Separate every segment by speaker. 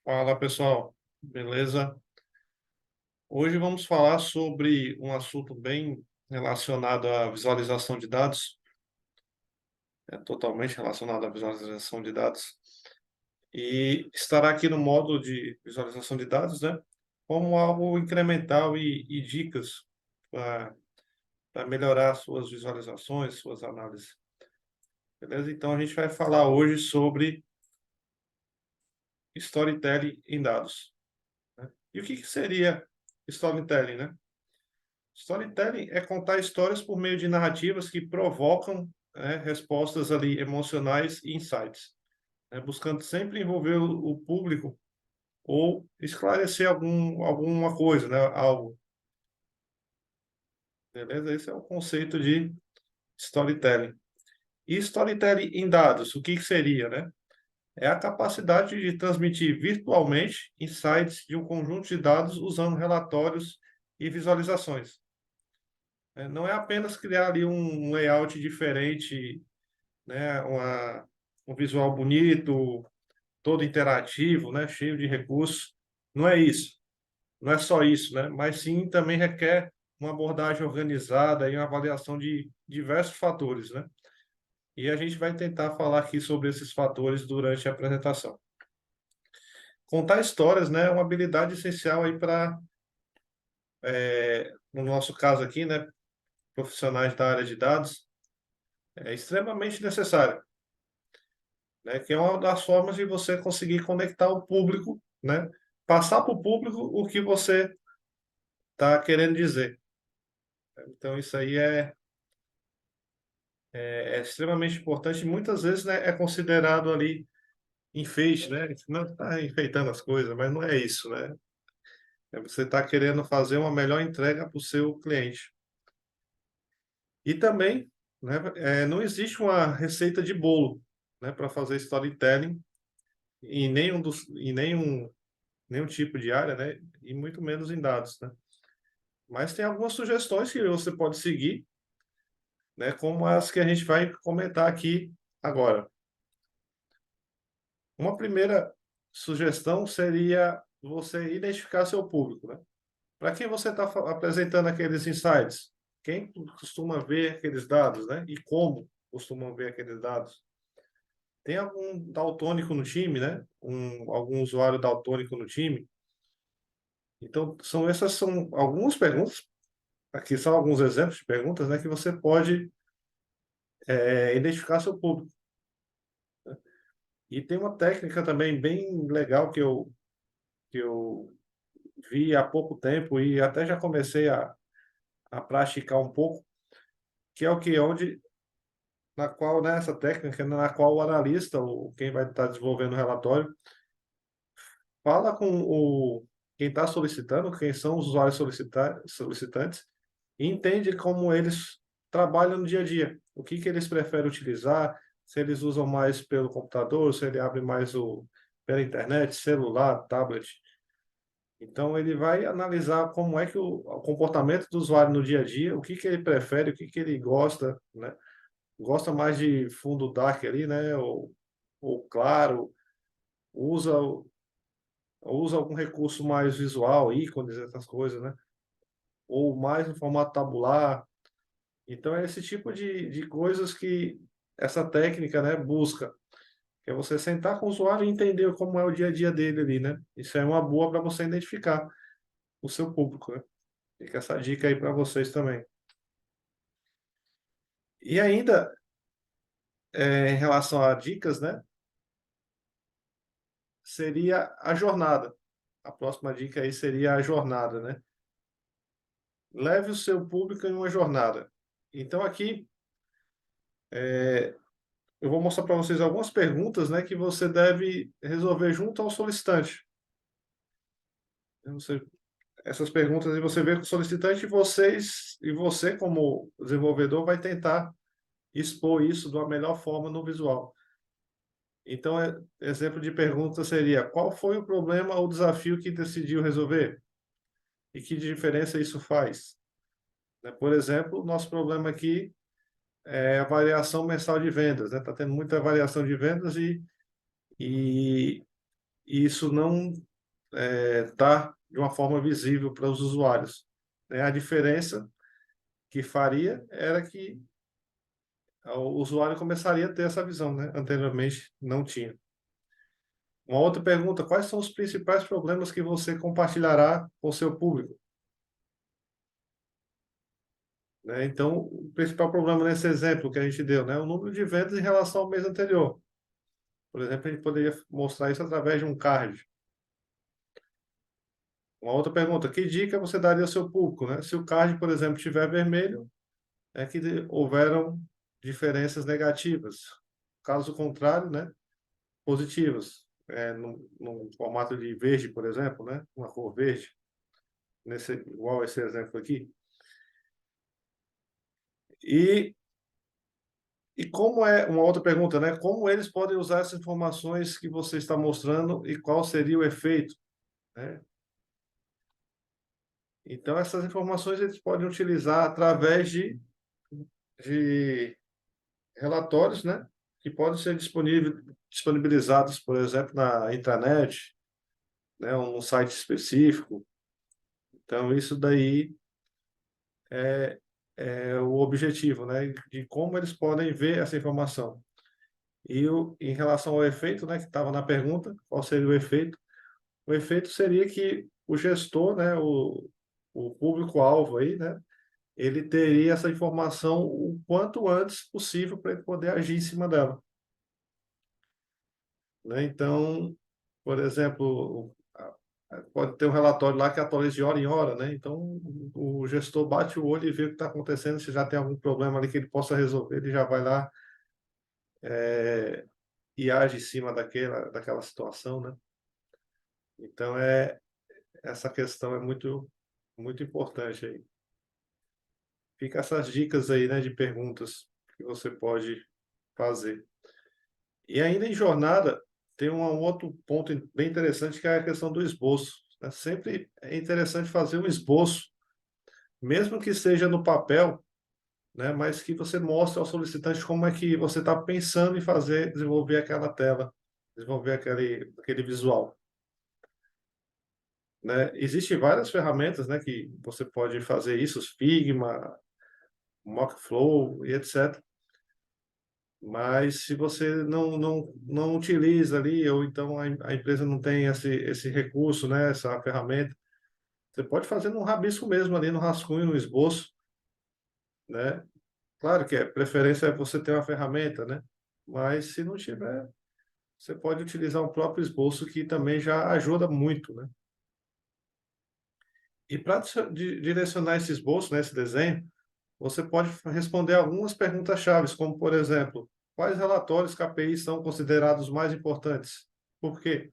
Speaker 1: Fala pessoal, beleza? Hoje vamos falar sobre um assunto bem relacionado à visualização de dados, totalmente relacionado à visualização de dados, e estará aqui no módulo de visualização de dados, né? Como algo incremental e dicas para melhorar suas visualizações, suas análises, beleza? Então a gente vai falar hoje sobre storytelling em dados, né? E o que seria storytelling, né? Storytelling é contar histórias por meio de narrativas que provocam, respostas ali emocionais e insights, né, buscando sempre envolver o público ou esclarecer alguma coisa, né, algo, beleza? Esse é o conceito de storytelling. E storytelling em dados, o que que seria, né? É a capacidade de transmitir virtualmente insights de um conjunto de dados usando relatórios e visualizações. Não é apenas criar ali um layout diferente, né, um visual bonito, todo interativo, né, cheio de recursos. Não é isso, não é só isso, né, mas sim também requer uma abordagem organizada e uma avaliação de diversos fatores, né. E a gente vai tentar falar aqui sobre esses fatores durante a apresentação. Contar histórias, né, é uma habilidade essencial aí para, no nosso caso aqui, né, profissionais da área de dados, é extremamente necessário, né, que é uma das formas de você conseguir conectar o público, né, passar para o público o que você está querendo dizer. Então isso aí é extremamente importante e muitas vezes, né, é considerado ali enfeite, né, não está enfeitando as coisas, mas não é isso, né, você está querendo fazer uma melhor entrega para o seu cliente. E também, né, não existe uma receita de bolo, né, para fazer storytelling em nenhum tipo de área, né, e muito menos em dados, né. Mas tem algumas sugestões que você pode seguir, né, como as que a gente vai comentar aqui agora. Uma primeira sugestão seria você identificar seu público, né. Para quem você está apresentando aqueles insights? Quem costuma ver aqueles dados, né, e como costumam ver aqueles dados? Tem algum daltônico no time, né, algum usuário daltônico no time? Então essas são algumas perguntas, aqui são alguns exemplos de perguntas, né, que você pode, identificar seu público. E tem uma técnica também bem legal que eu vi há pouco tempo e até já comecei a praticar um pouco, que é o que onde na qual, né, essa técnica na qual o analista ou quem vai estar desenvolvendo o relatório, fala com o quem está solicitando, quem são os usuários solicitantes, e entende como eles trabalham no dia a dia, o que que eles preferem utilizar, se eles usam mais pelo computador, se ele abre mais pela internet, celular, tablet. Então ele vai analisar como é que o comportamento do usuário no dia a dia, o que que ele prefere, o que que ele gosta, né. Gosta mais de fundo dark ali, né, ou claro, usa usa algum recurso mais visual, ícones, essas coisas, né, ou mais no formato tabular. Então é esse tipo de coisas que essa técnica, né, busca, que é você sentar com o usuário e entender como é o dia a dia dele ali, né. Isso é uma boa para você identificar o seu público, né. Fica essa dica aí para vocês também. E ainda, em relação a dicas, né, seria a jornada. A próxima dica aí seria a jornada, né. Leve o seu público em uma jornada. Então aqui, eu vou mostrar para vocês algumas perguntas, né, que você deve resolver junto ao solicitante. Você essas perguntas e você vê com o solicitante e você como desenvolvedor vai tentar expor isso de uma melhor forma no visual. Então, exemplo de pergunta seria: "Qual foi o problema ou desafio que decidiu resolver? E que diferença isso faz?", né, por exemplo, o nosso problema aqui é a variação mensal de vendas, né, tá tendo muita variação de vendas e e isso não está de uma forma visível para os usuários, né? A diferença que faria era que o usuário começaria a ter essa visão, né? Anteriormente não tinha. Uma outra pergunta: quais são os principais problemas que você compartilhará com o seu público? Né? Então, o principal problema nesse exemplo que a gente deu, né, é o número de vendas em relação ao mês anterior. Por exemplo, a gente poderia mostrar isso através de um card. Uma outra pergunta: que dica você daria ao seu público, né? Se o card, por exemplo, estiver vermelho, é que houveram diferenças negativas. Caso contrário, né, positivas. No formato de verde, por exemplo, né, uma cor verde, igual esse exemplo aqui. E, e como é, uma outra pergunta, né? Como eles podem usar essas informações que você está mostrando e qual seria o efeito, né? Então, essas informações eles podem utilizar através de relatórios, né? Que podem ser disponibilizados, por exemplo, na intranet, né? Um site específico. Então, isso daí é o objetivo, né? De como eles podem ver essa informação. Em relação ao efeito, né, que estava na pergunta, qual seria o efeito? O efeito seria que o gestor, né, o público-alvo aí, né, ele teria essa informação o quanto antes possível para ele poder agir em cima dela, né? Então, por exemplo, pode ter um relatório lá que atualiza de hora em hora, né? Então, o gestor bate o olho e vê o que está acontecendo, se já tem algum problema ali que ele possa resolver, ele já vai lá e age em cima daquela situação, né? Então, essa questão é muito importante aí. Fica essas dicas aí, né, de perguntas que você pode fazer. E ainda em jornada, tem um outro ponto bem interessante que é a questão do esboço, né? Sempre é interessante fazer um esboço, mesmo que seja no papel, né, mas que você mostre ao solicitante como é que você está pensando em fazer, desenvolver aquela tela, desenvolver aquele visual, né? Existem várias ferramentas, né, que você pode fazer isso, os Figma, Mockflow e etc. Mas se você não utiliza ali, ou então a empresa não tem esse recurso, né, essa ferramenta, você pode fazer no rabisco mesmo, ali no rascunho, no esboço, né? Claro que a preferência é você ter uma ferramenta, né? Mas se não tiver, você pode utilizar o próprio esboço, que também já ajuda muito, né? E para direcionar esse esboço, né, esse desenho, você pode responder algumas perguntas chaves, como, por exemplo, quais relatórios KPIs são considerados mais importantes? Por quê?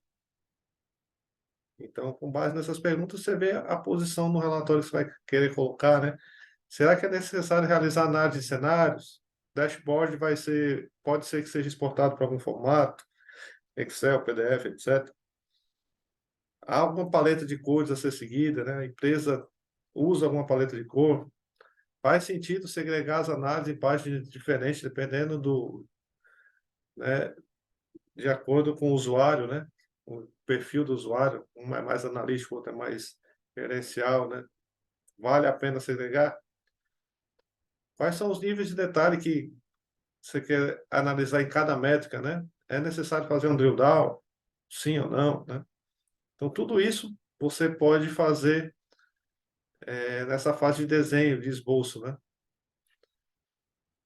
Speaker 1: Então, com base nessas perguntas, você vê a posição no relatório que você vai querer colocar, né? Será que é necessário realizar análise de cenários? Dashboard pode ser que seja exportado para algum formato, Excel, PDF, etc. Há alguma paleta de cores a ser seguida, né? A empresa usa alguma paleta de cor? Faz sentido segregar as análises em páginas diferentes, dependendo né, de acordo com o usuário, né? O perfil do usuário, um é mais analítico, outro é mais gerencial, né? Vale a pena segregar? Quais são os níveis de detalhe que você quer analisar em cada métrica, né? É necessário fazer um drill down? Sim ou não, né? Então, tudo isso você pode fazer nessa fase de desenho, de esboço, né?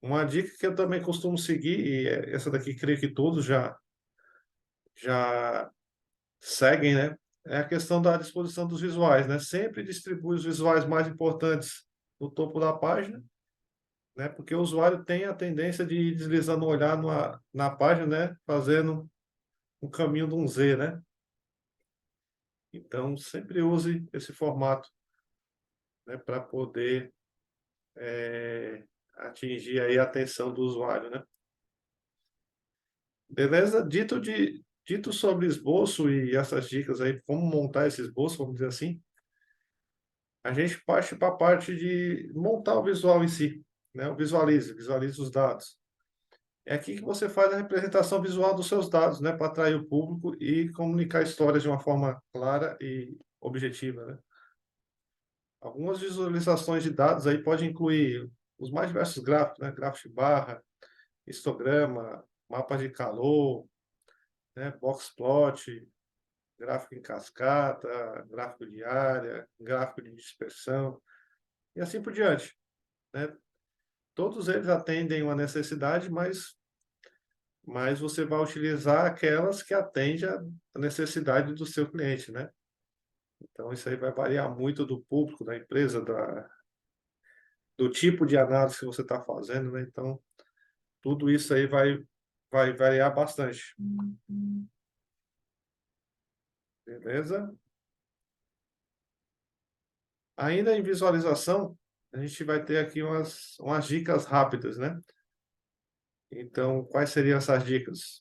Speaker 1: Uma dica que eu também costumo seguir, e essa daqui creio que todos já seguem, né? É a questão da disposição dos visuais, né? Sempre distribui os visuais mais importantes no topo da página, né? Porque o usuário tem a tendência de ir deslizando o olhar na página, né? Fazendo um caminho de um Z, né? Então, sempre use esse formato, né? Para poder atingir aí a atenção do usuário, né? Beleza? Dito sobre esboço e essas dicas aí, como montar esse esboço, vamos dizer assim, a gente parte para a parte de montar o visual em si, né? Visualize os dados. É aqui que você faz a representação visual dos seus dados, né, para atrair o público e comunicar histórias de uma forma clara e objetiva, né. Algumas visualizações de dados aí podem incluir os mais diversos gráficos, né, gráfico de barra, histograma, mapa de calor, né, box plot, gráfico em cascata, gráfico de área, gráfico de dispersão e assim por diante, né. Todos eles atendem uma necessidade, mas você vai utilizar aquelas que atendem a necessidade do seu cliente, né. Então isso aí vai variar muito do público, da empresa, do tipo de análise que você está fazendo, né, então tudo isso aí vai variar bastante, beleza? Ainda em visualização, a gente vai ter aqui umas dicas rápidas, né. Então quais seriam essas dicas?